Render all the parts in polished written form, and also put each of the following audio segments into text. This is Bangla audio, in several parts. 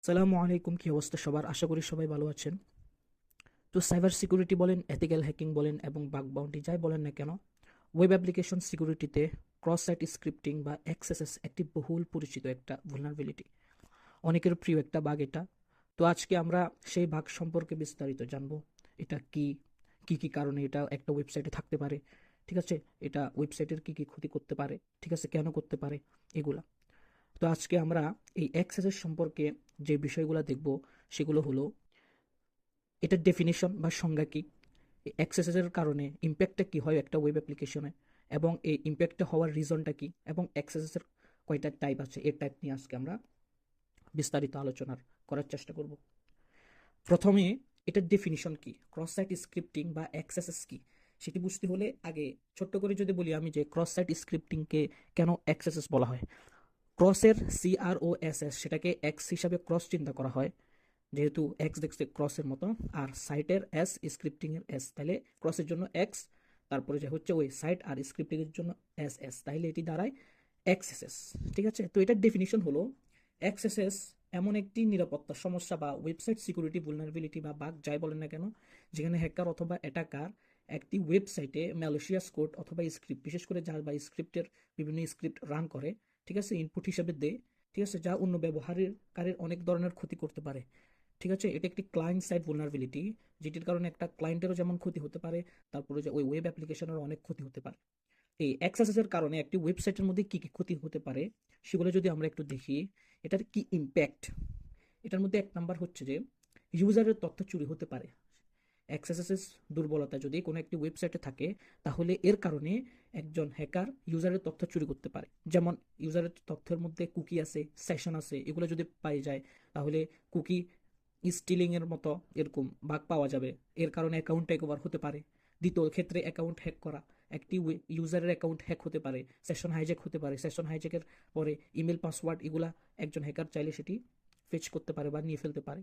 সালামু আলাইকুম, কি অবস্থা সবার? আশা করি সবাই ভালো আছেন। তো সাইবার সিকিউরিটি বলেন, এথিক্যাল হ্যাকিং বলেন এবং বাগ বাউন্টি যাই বলেন না কেন, ওয়েব অ্যাপ্লিকেশন সিকিউরিটিতে ক্রস সাইট স্ক্রিপ্টিং বা এক্সএসএস একটি বহুল পরিচিত একটা ভুলনারেবিলিটি, অনেকের প্রিয় একটা বাগ এটা। তো আজকে আমরা সেই বাগ সম্পর্কে বিস্তারিত জানবো। এটা কি, কি কি কারণে এটা একটা ওয়েবসাইটে থাকতে পারে, ঠিক আছে, এটা ওয়েবসাইটের কি কি ক্ষতি করতে পারে, ঠিক আছে, কেন করতে পারে, এগুলা। তো আজকে আমরা এই এক্সএসএস সম্পর্কে যে বিষয়গুলো দেখব সেগুলো হলো এটার ডেফিনিশন বা সংজ্ঞা কি, এক্সেসের কারণে ইম্প্যাক্টটা কি হয় একটা ওয়েব অ্যাপ্লিকেশনে, এবং এই ইম্প্যাক্টটা হওয়ার রিজনটা কি, এবং এক্সেসের কয়টা টাইপ আছে, এর টাইপ নিয়ে আজকে আমরা বিস্তারিত আলোচনা করার চেষ্টা করব। প্রথমে এটার ডেফিনিশন কি, ক্রস সাইট স্ক্রিপ্টিং বা এক্সএসএস কি, সেটি বুঝতে হলে আগে ছোট্ট করে যদি বলি আমি যে ক্রস সাইট স্ক্রিপ্টিংকে কেন এক্সএসএস বলা হয়। ক্রসের CROSS সেটাকে এক্স হিসাবে ক্রস চিন্তা করা হয়, যেহেতু এক্স দেখছে ক্রসের মতো, আর সাইটের এস, স্ক্রিপ্টিং এর এস, তাহলে ক্রসের জন্য এক্স, তারপরে যে হচ্ছে ওই সাইট, আর স্ক্রিপ্টিং এর জন্য এস, তাহলে এটি দাঁড়ায় এক্সএসএস। ঠিক আছে, তো এটার ডেফিনিশন হলো এক্সএসএস এমন একটি নিরাপত্তা সমস্যা বা ওয়েবসাইট সিকিউরিটি ভুলনারেবিলিটি বা বাগ যাই বলেন না কেন, যেখানে হ্যাকার অথবা অ্যাটাকার একটি ওয়েবসাইটে ম্যালিশিয়াস কোড অথবা স্ক্রিপ্ট, বিশেষ করে যার বা স্ক্রিপ্টের বিভিন্ন স্ক্রিপ্ট রান করে, ঠিক আছে, ইনপুট হিসেবে দেয়, ঠিক আছে, যা অন্য ব্যবহারকারীর অনেক ধরনের ক্ষতি করতে পারে। ঠিক আছে, এটা একটি ক্লায়েন্ট সাইড ভুলনারেবিলিটি, যেটির কারণে একটা ক্লায়েন্টেরও যেমন ক্ষতি হতে পারে, তারপরে যে ওই ওয়েব অ্যাপ্লিকেশনেরও অনেক ক্ষতি হতে পারে। এই এক্সেসের কারণে একটি ওয়েবসাইটের মধ্যে কি কি ক্ষতি হতে পারে সেগুলো যদি আমরা একটু দেখি, এটার কি ইম্প্যাক্ট। এটার মধ্যে এক নাম্বার হচ্ছে যে ইউজারের তথ্য চুরি হতে পারে। এক্সেসেস দুর্বলতা যদি কোনো একটি ওয়েবসাইটে থাকে, তাহলে এর কারণে একজন হ্যাকার ইউজারের তথ্য চুরি করতে পারে। যেমন ইউজারের তথ্যের মধ্যে কুকি আছে, সেশন আছে, এগুলো যদি পাই যায়, তাহলে কুকি স্টিলিং এর মতো এরকম বাগ পাওয়া যাবে। এর কারণে অ্যাকাউন্ট টেক ওভার হতে পারে। দ্বিতীয় ক্ষেত্রে অ্যাকাউন্ট হ্যাক করা, একটি ইউজারের অ্যাকাউন্ট হ্যাক হতে পারে, সেশন হাইজ্যাক হতে পারে, সেশন হাইজ্যাকের পরে ইমেল পাসওয়ার্ড এগুলা একজন হ্যাকার চাইলে সেটি ফেচ করতে পারে বা নিয়ে ফেলতে পারে।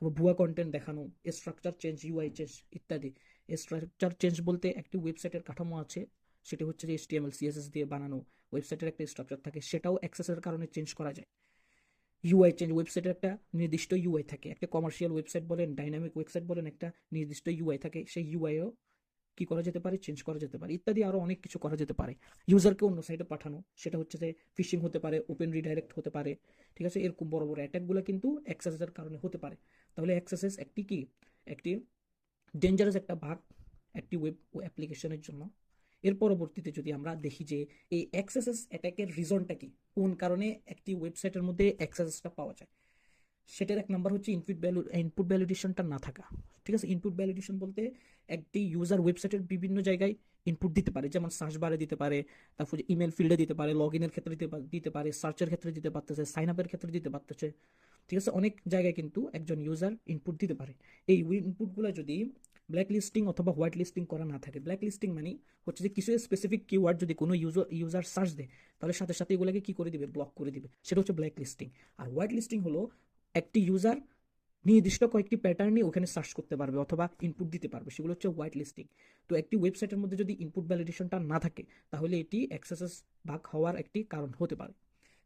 ভুয়া কন্টেন্ট দেখানো, স্ট্রাকচার চেঞ্জ, ইউআই চেঞ্জ ইত্যাদি। স্ট্রাকচার চেঞ্জ বলতে একটি ওয়েবসাইটের কাঠামো আছে, সেটি হচ্ছে যে HTML CSS দিয়ে বানানো ওয়েবসাইটের একটা স্ট্রাকচার থাকে, সেটাও অ্যাক্সেসের কারণে চেঞ্জ করা যায়। ইউআই চেঞ্জ, ওয়েবসাইটের একটা নির্দিষ্ট ইউআই থাকে, একটা কমার্শিয়াল ওয়েবসাইট বলেন, ডাইনামিক ওয়েবসাইট বলেন, একটা নির্দিষ্ট ইউআই থাকে, সেই ইউআইও কি করা যেতে পারে, চেঞ্জ করা যেতে পারে, ইত্যাদি আরো অনেক কিছু করা যেতে পারে। ইউজারকে অন্য সাইটে পাঠানো, সেটা হচ্ছে যে ফিশিং হতে পারে, ওপেন রিডাইরেক্ট হতে পারে, ঠিক আছে, এরকম বড় বড় অ্যাটাকগুলো কিন্তু এক্সেসের কারণে হতে পারে। তাহলে এক্সেসেস একটি কি, একটি ডেঞ্জারাস একটা ভাগ একটি ওয়েব অ্যাপ্লিকেশনের জন্য। এর পরবর্তীতে যদি আমরা দেখি যে এই এক্সেসেস অ্যাটাকের রিজনটা কি, কোন কারণে একটি ওয়েবসাইটের মধ্যে এক্সেসেসটা পাওয়া যায়, সেটার এক নাম্বার হচ্ছে ইনপুট ভ্যালিডেশনটা না থাকা। ঠিক আছে, ইনপুট ভ্যালিডেশন বলতে একটি ইউজার ওয়েবসাইটের বিভিন্ন জায়গায় ইনপুট দিতে পারে, যেমন সার্চ বারে দিতে পারে, তারপর ইমেল ফিল্ডে দিতে পারে, লগ ইনের ক্ষেত্রে দিতে পারে, সার্চের ক্ষেত্রে দিতে পারতেছে, সাইন আপের ক্ষেত্রে দিতে পারতেছে। ঠিক আছে, অনেক জায়গায় কিন্তু একজন ইউজার ইনপুট দিতে পারে। এই ইনপুটগুলো যদি ব্ল্যাক লিস্টিং অথবা হোয়াইট লিস্টিং করা না থাকে, ব্ল্যাক লিস্টিং মানে হচ্ছে যে কিছু স্পেসিফিক কিওয়ার্ড যদি কোনো ইউজার সার্চ দেয়, তাহলে সাথে সাথে এগুলোকে কি করে দিবে, ব্লক করে দিবে, সেটা হচ্ছে ব্ল্যাক লিস্টিং। আর হোয়াইট লিস্টিং হলো একটি ইউজার নির্দিষ্ট কয়েকটি প্যাটার্নই ওখানে সার্চ করতে পারবে অথবা ইনপুট দিতে পারবে, সেগুলো হচ্ছে হোয়াইট লিস্টিং। তো একটি ওয়েবসাইটের মধ্যে যদি ইনপুট ভ্যালিডেশনটা না থাকে, তাহলে এটি এক্সেসেস বাগ হওয়ার একটি কারণ হতে পারে।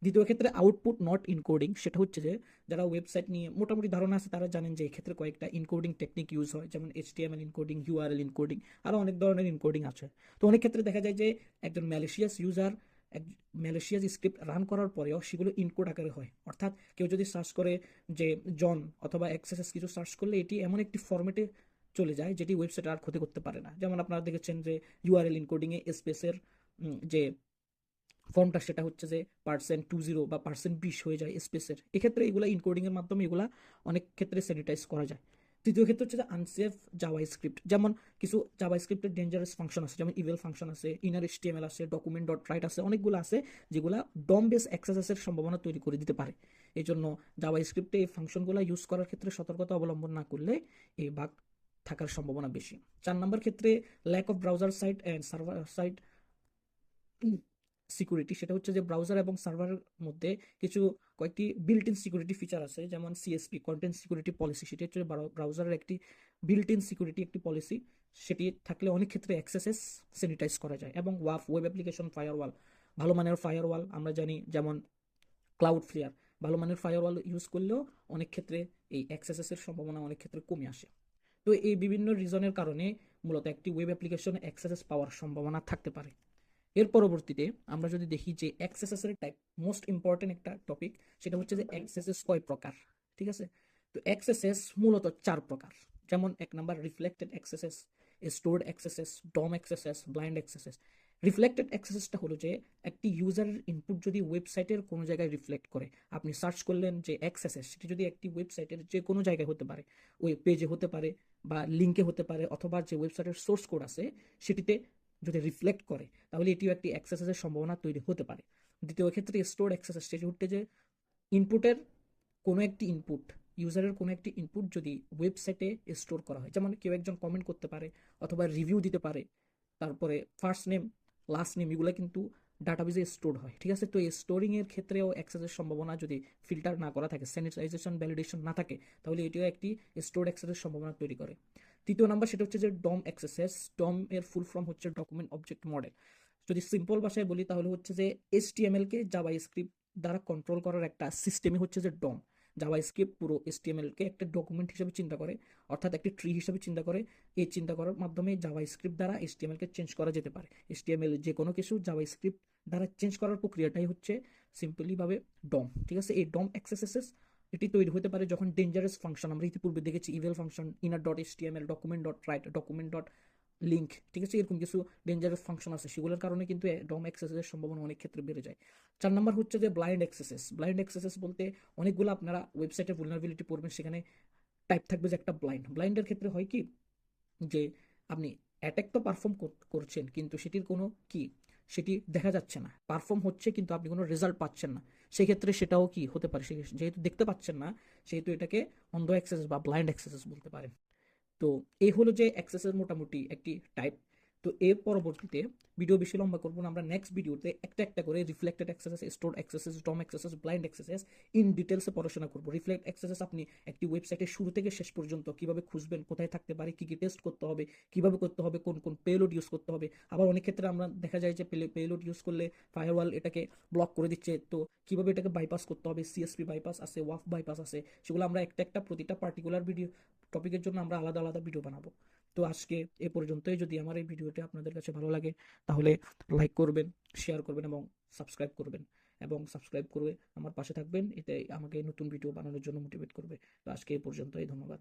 দ্বিতীয় ক্ষেত্রে আউটপুট নট ইনকোডিং, সেটা হচ্ছে যে যারা ওয়েবসাইট নিয়ে মোটামুটি ধারণা আছে তারা জানেন যে এক্ষেত্রে কয়েকটা ইনকোডিং টেকনিক ইউজ হয়, যেমন HTML ইনকোডিং, URL ইনকোডিং, আরও অনেক ধরনের ইনকোডিং আছে। তো অনেক ক্ষেত্রে দেখা যায় যে একজন ম্যালিশিয়াস ইউজার এক ম্যালিশিয়াস স্ক্রিপ্ট রান করার পরেও সেগুলো ইনকোড আকারে হয়, অর্থাৎ কেউ যদি সার্চ করে যে জন অথবা এক্সেসেস কিছু সার্চ করলে এটি এমন একটি ফরম্যাটে চলে যায় যেটি ওয়েবসাইট আর ক্ষতি করতে পারে না। যেমন আপনারা দেখেছেন যে URL ইনকোডিংয়ে স্পেসের যে ফর্মটা সেটা হচ্ছে যে %20 বা %20 হয়ে যায় স্পেসের। এক্ষেত্রে এগুলা ইনকোডিং এর মাধ্যমে এগুলা অনেক ক্ষেত্রে স্যানিটাইজ করা যায়। তৃতীয় ক্ষেত্রে হচ্ছে যে আনসেফ জাভা স্ক্রিপ্ট, যেমন কিছু জাভা স্ক্রিপ্টের ডেঞ্জারাস ফাংশন আছে, যেমন ইভেল ফাংশন আছে, ইনার HTML আছে, ডকুমেন্ট ডট রাইট আছে, অনেকগুলো আছে যেগুলা ডম বেস অ্যাক্সেসের সম্ভাবনা তৈরি করে দিতে পারে। এই জন্য জাভা স্ক্রিপ্টে এই ফাংশনগুলো ইউজ করার ক্ষেত্রে সতর্কতা অবলম্বন না করলে এই বাগ থাকার সম্ভাবনা বেশি। 4 নম্বর ক্ষেত্রে lack of browser side and server side security, সেটা হচ্ছে যে ব্রাউজার এবং সার্ভারের মধ্যে কিছু কয়েকটি বিল্ট ইন সিকিউরিটি ফিচার আছে, যেমন CSP, কন্টেন্ট সিকিউরিটি পলিসি, সেটি হচ্ছে ব্রাউজারের একটি বিল্ট ইন সিকিউরিটি একটি পলিসি। সেটি থাকলে অনেক ক্ষেত্রে অ্যাক্সেসেস স্যানিটাইজ করা যায়। এবং ওয়েব অ্যাপ্লিকেশন ফায়ারওয়াল, ভালো মানের ফায়ারওয়াল আমরা জানি, যেমন ক্লাউড ফ্লেয়ার, ভালো মানের ফায়ারওয়াল ইউজ করলেও অনেক ক্ষেত্রে এই এক্সেসের সম্ভাবনা অনেক ক্ষেত্রে কমে আসে। তো এই বিভিন্ন রিজনের কারণে মূলত একটি ওয়েব অ্যাপ্লিকেশন এক্সেস পাওয়ার সম্ভাবনা থাকতে পারে। এর পরবর্তীতে আমরা যদি দেখি যে এক্সেসের টাইপ, মোস্ট ইম্পর্টেন্ট একটা টপিক, সেটা হচ্ছে যে এক্সেসেস কয় প্রকার। ঠিক আছে, তো এক্সেসেস মূলত 4 প্রকার। যেমন 1 নাম্বার রিফ্লেক্টেড এক্সেসেস, স্টোরড এক্সেসেস, ডম এক্সেসেস, ব্লাইন্ড এক্সেসেস। রিফ্লেক্টেড অ্যাক্সেসটা হলো যে একটি ইউজারের ইনপুট যদি ওয়েবসাইটের কোনো জায়গায় রিফ্লেক্ট করে, আপনি সার্চ করলেন যে অ্যাক্সেসেস, সেটি যদি একটি ওয়েবসাইটের যে কোনো জায়গায় হতে পারে, ওই পেজে হতে পারে বা লিঙ্কে হতে পারে, অথবা যে ওয়েবসাইটের সোর্স কোড আছে সেটিতে যদি রিফ্লেক্ট করে, তাহলে এটিও একটি অ্যাক্সেসের সম্ভাবনা তৈরি হতে পারে। দ্বিতীয় ক্ষেত্রে স্টোর অ্যাক্সেসেস, সেটি হচ্ছে যে ইনপুটের কোনো একটি ইনপুট, ইউজারের কোনো একটি ইনপুট যদি ওয়েবসাইটে স্টোর করা হয়, যেমন কেউ একজন কমেন্ট করতে পারে অথবা রিভিউ দিতে পারে, তারপরে ফার্স্ট নেম লাস্ট নেম এগুলো কিন্তু ডাটাবেজে স্টোর হয়। ঠিক আছে, তো এই স্টোরিং এর ক্ষেত্রেও অ্যাক্সেসের সম্ভাবনা যদি ফিল্টার না করা থাকে, স্যানিটাইজেশন ভ্যালিডেশন না থাকে, তাহলে এটিও একটি স্টোর অ্যাক্সেসের সম্ভাবনা তৈরি করে। তৃতীয় নাম্বার সেটা হচ্ছে যে ডম অ্যাক্সেসেস। ডম এর ফুল ফর্ম হচ্ছে ডকুমেন্ট অবজেক্ট মডেল। যদি সিম্পল ভাষায় বলি তাহলে হচ্ছে যে এইচটিএমএল কে জাভা স্ক্রিপ্ট দ্বারা কন্ট্রোল করার একটা সিস্টেমই হচ্ছে যে ডম। জাভা স্ক্রিপ্ট পুরো এইচটিএমএল কে একটা ডকুমেন্ট হিসেবে চিন্তা করে, অর্থাৎ একটি ট্রি হিসেবে চিন্তা করে। এই চিন্তা করার মাধ্যমে জাভা স্ক্রিপ্ট দ্বারা এইচটিএমএল কে চেঞ্জ করা যেতে পারে। এইচটিএমএল যে কোনো কিছু জাভা স্ক্রিপ্ট দ্বারা চেঞ্জ করার প্রক্রিয়াটাই হচ্ছে সিম্পলি ভাবে ডম। ঠিক আছে, এই ডম এক্সেসেস এটি তৈরি হতে পারে যখন ডেঞ্জারাস ফাংশন, আমরা ইতিপূর্বে দেখেছি evil function, inner dot HTML, document dot right, document dot link. ঠিক আছে, এরকম কিছু ডেঞ্জারাস ফাংশন আছে, সেগুলোর কারণে কিন্তু ডম অ্যাক্সেসের সম্ভাবনা অনেক ক্ষেত্রে বেড়ে যায়। 4 নাম্বার হচ্ছে যে ব্লাইন্ড অ্যাক্সেসেস। ব্লাইন্ড অ্যাক্সেসেস বলতে অনেকগুলো আপনারা ওয়েবসাইটে vulnerability পড়বেন, সেখানে টাইপ থাকবে যে একটা ব্লাইন্ড। ব্লাইন্ডের ক্ষেত্রে হয় কি যে আপনি অ্যাটাক তো পারফর্ম করছেন, কিন্তু সেটির কোনো কি সেটি দেখা যাচ্ছে না, পারফর্ম হচ্ছে কিন্তু আপনি কোনো রেজাল্ট পাচ্ছেন না। সেক্ষেত্রে সেটাও কি হতে পারে, যেহেতু দেখতে পাচ্ছেন না, সেহেতু এটাকে অন্ধ অ্যাক্সেস বা ব্লাইন্ড অ্যাক্সেস বলতে পারেন। তো এই হলো যে অ্যাক্সেসের মোটামুটি একটি টাইপ। তো এর পরবর্তীতে ভিডিও বেশি লম্বা করবো না, আমরা নেক্সট ভিডিওতে একটা একটা করে reflected accesses, stored accesses, dum accesses, blind accesses in ডিটেলসে পড়াশোনা করবো। রিফ্লেক্ট অ্যাক্সেসেস আপনি একটি ওয়েবসাইটের শুরু থেকে শেষ পর্যন্ত কিভাবে খুঁজবেন, কোথায় থাকতে পারে, কি কি টেস্ট করতে হবে, কিভাবে করতে হবে, কোন কোন পেলোড ইউজ করতে হবে। আবার অনেক ক্ষেত্রে আমরা দেখা যায় যে পেলোড ইউজ করলে ফায়ারওয়াল এটাকে ব্লক করে দিচ্ছে, তো কিভাবে এটাকে বাইপাস করতে হবে, সিএসপি বাইপাস আছে, ওয়াফ বাইপাস আছে, সেগুলো আমরা একটা একটা প্রতিটা পার্টিকুলার ভিডিও টপিকের জন্য আমরা আলাদা আলাদা ভিডিও বানাবো। তো আজকে এ পর্যন্তই। যদি আমার এই ভিডিওটা আপনাদের কাছে ভালো লাগে তাহলে লাইক করবেন, শেয়ার করবেন এবং সাবস্ক্রাইব করবেন। এবং সাবস্ক্রাইব করে আমার পাশে থাকবেন, এতে আমাকে নতুন ভিডিও বানানোর জন্য মোটিভেট করবে। তো আজকে এ পর্যন্তই, ধন্যবাদ।